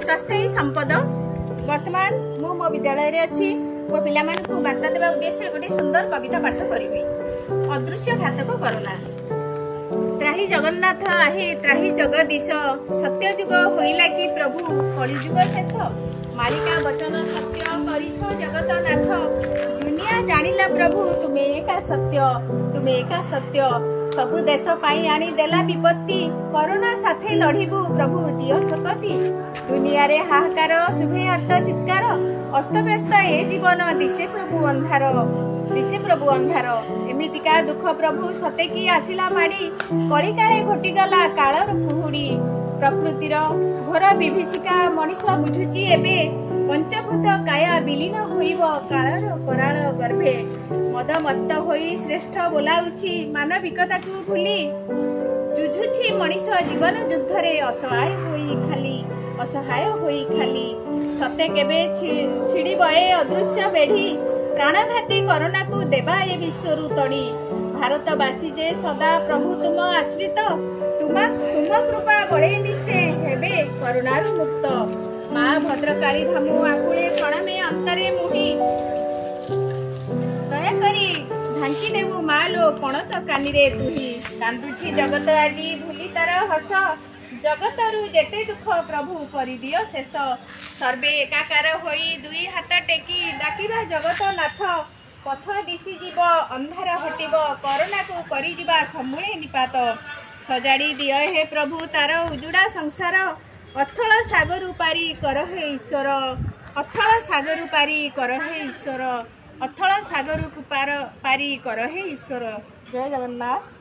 स्वास्थ्य ही संपद। वर्तमान मु मो विद्यालय अच्छी मो पिला वार्ता देवा उद्देश्य गोटे सुंदर कविता पाठ करी। अदृश्य घातक करोना। त्राही जगन्नाथ आहे त्राही जगदीश, सत्य जुग होइला कि प्रभु कलिजुग शेष। मालिका वचन सत्य करिछ जगत नाथ, दुनिया जानिला प्रभु तुमे एका सत्य, तुमे एका सत्य। सबु देश पाई आनी देला विपत्ति, कोरोना साथे लढ़िबु प्रभु दियो शक्ति। दुनिया रे हाहाकार शुभे अर्थ चित्कार, अस्तव्यस्त ए जीवन दिशे प्रभु अंधार, दिशे प्रभु अंधार। एमितिका दुख प्रभु सते कि आसिला माड़ी, कलिकाले घोटिगला कालर कुहुड़ी। प्रकृतिर घोर विभीषिका मनीष बुझुची एबे, पंचभूत काया विलीन होइब कालर कराल गर्भे। मदमत्त होई श्रेष्ठ बोलाउची मानविकता को भूली, जुझुची मनीष जीवन युद्धरे असहाय होई खाली, असहाय होई खाली। सते केबे छिड़िब ए अदृश्य बेढ़ी, प्राणघाती कोरोना को देवा ए विश्वरु तड़ी। भारतवासी जे सदा प्रभु तुम आश्रित, तुम कृपा बड़े निश्चय हेबे कोरोनारु मुक्त। माँ भद्रकाली धामु आकुले प्रणामे अंतरे मुही, दयाकरी ढांकी देवु माँ लो पणत कानिरे तुही। कांदुछि जगत आजी भूली तार हस, जगतरु जेते दुख प्रभु करिदियो शेष। सर्वे एकाकार होई दुई हाथ टेकी, डाकिबा जगत नाथ पथ दिशि जीव अंधार हटिब, कोरोना को करिजिबा समूले निपात। सजाड़ी दियो हे प्रभु तार उजुड़ा संसार, अथल सागर पारी कर हे ईश्वर, अथल सागर पारी कर हे ईश्वर, अथल सागर पारी कर हे ईश्वर। जय जगन्नाथ।